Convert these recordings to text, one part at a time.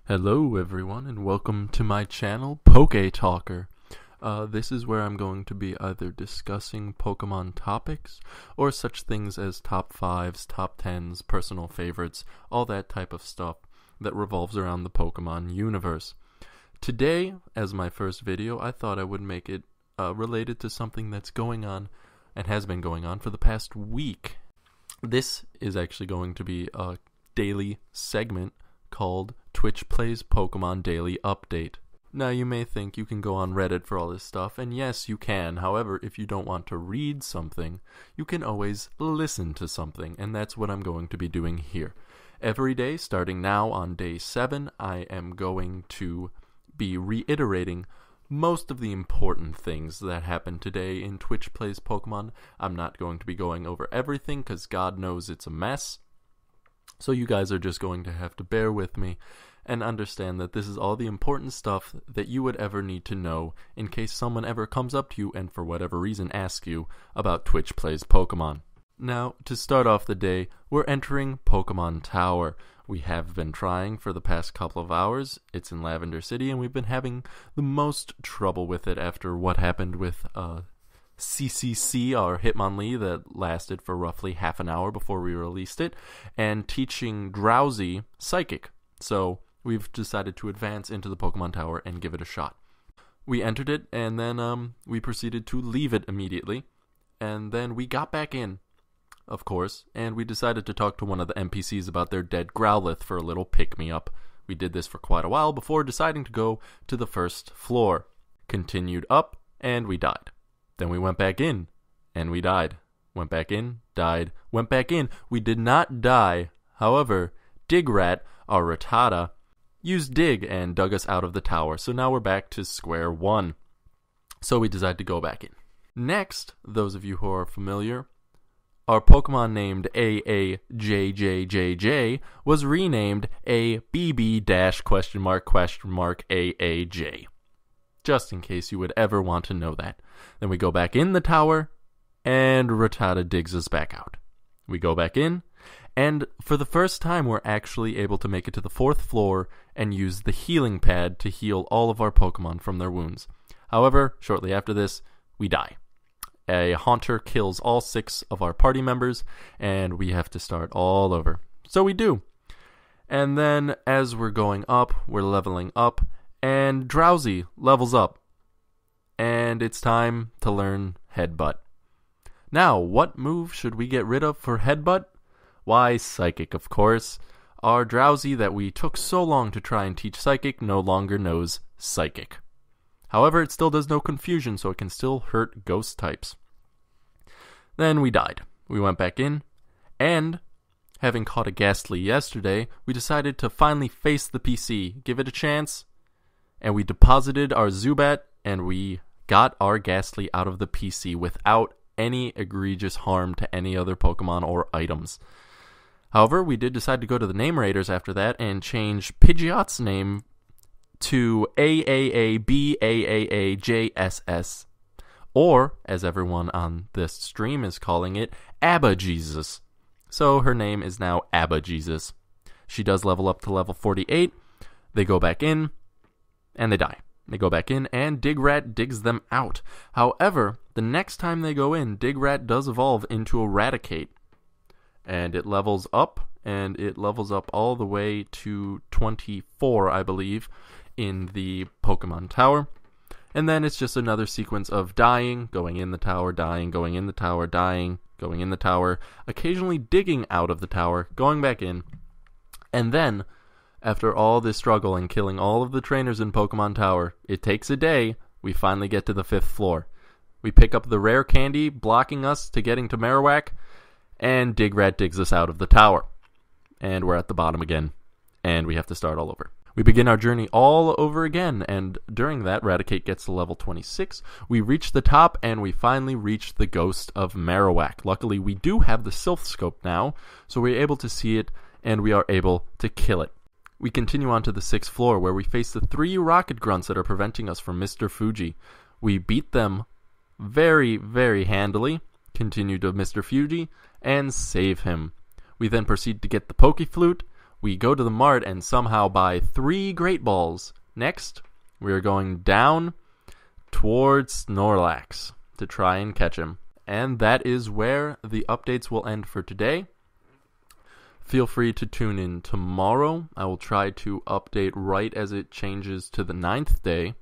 Hello everyone and welcome to my channel, Poke Talker. This is where I'm going to be either discussing Pokemon topics or such things as top 5s, top 10s, personal favorites, all that type of stuff that revolves around the Pokemon universe. Today, as my first video, I thought I would make it related to something that's going on and has been going on for the past week. This is actually going to be a daily segment called Twitch Plays Pokemon Daily Update. Now you may think you can go on Reddit for all this stuff, and yes you can. However, if you don't want to read something, you can always listen to something, and that's what I'm going to be doing here. Every day, starting now on day 7, I am going to be reiterating most of the important things that happened today in Twitch Plays Pokemon. I'm not going to be going over everything, because God knows it's a mess. So you guys are just going to have to bear with me and understand that this is all the important stuff that you would ever need to know in case someone ever comes up to you and for whatever reason asks you about Twitch Plays Pokemon. Now, to start off the day, we're entering Pokemon Tower. We have been trying for the past couple of hours. It's in Lavender City, and we've been having the most trouble with it after what happened with CCC, our Hitmonlee, that lasted for roughly half an hour before we released it, and teaching Drowsy Psychic. So we've decided to advance into the Pokemon Tower and give it a shot. We entered it, and then we proceeded to leave it immediately, and then we got back in, of course, and we decided to talk to one of the NPCs about their dead Growlithe for a little pick-me-up. We did this for quite a while before deciding to go to the first floor. Continued up, and we died. Then we went back in, and we died. Went back in, died, went back in. We did not die. However, Digrat, our Rattata, used Dig and dug us out of the tower. So now we're back to square one. So we decided to go back in. Next, those of you who are familiar, our Pokemon named AAJJJJ was renamed ABB-AAJ. Just in case you would ever want to know that. Then we go back in the tower, and Rattata digs us back out. We go back in, and for the first time we're actually able to make it to the 4th floor and use the healing pad to heal all of our Pokemon from their wounds. However, shortly after this, we die. A Haunter kills all 6 of our party members, and we have to start all over. So we do. And then as we're going up, we're leveling up, and Drowsy levels up. And it's time to learn Headbutt. Now, what move should we get rid of for Headbutt? Why, Psychic, of course. Our Drowsy that we took so long to try and teach Psychic no longer knows Psychic. However, it still does no confusion, so it can still hurt Ghost types. Then we died. We went back in, and having caught a Ghastly yesterday, we decided to finally face the PC, give it a chance, and we deposited our Zubat, and we got our Ghastly out of the PC without any egregious harm to any other Pokemon or items. However, we did decide to go to the Name Raiders after that and change Pidgeot's name to AAABAAAJSS, or, as everyone on this stream is calling it, Abba Jesus. So her name is now Abba Jesus. She does level up to level 48. They go back in, and they die. They go back in, and Digrat digs them out. However, the next time they go in, Digrat does evolve into Eradicate. And it levels up, and it levels up all the way to 24, I believe, in the Pokemon Tower. And then it's just another sequence of dying, going in the tower, dying, going in the tower, dying, going in the tower, occasionally digging out of the tower, going back in, and then after all this struggle and killing all of the trainers in Pokemon Tower, it takes a day, we finally get to the 5th floor. We pick up the rare candy blocking us to getting to Marowak, and Digrat digs us out of the tower. And we're at the bottom again, and we have to start all over. We begin our journey all over again, and during that, Raticate gets to level 26. We reach the top, and we finally reach the ghost of Marowak. Luckily, we do have the Sylph Scope now, so we're able to see it, and we are able to kill it. We continue on to the 6th floor, where we face the 3 Rocket Grunts that are preventing us from Mr. Fuji. We beat them very, very handily, continue to Mr. Fuji, and save him. We then proceed to get the Poke Flute, We go to the mart and somehow buy 3 Great Balls. Next, we are going down towards Snorlax to try and catch him. And that is where the updates will end for today. Feel free to tune in tomorrow. I will try to update right as it changes to the 9th day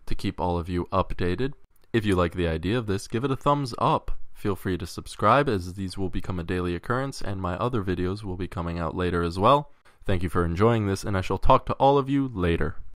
to keep all of you updated. If you like the idea of this, give it a thumbs up. Feel free to subscribe, as these will become a daily occurrence, and my other videos will be coming out later as well. Thank you for enjoying this, and I shall talk to all of you later.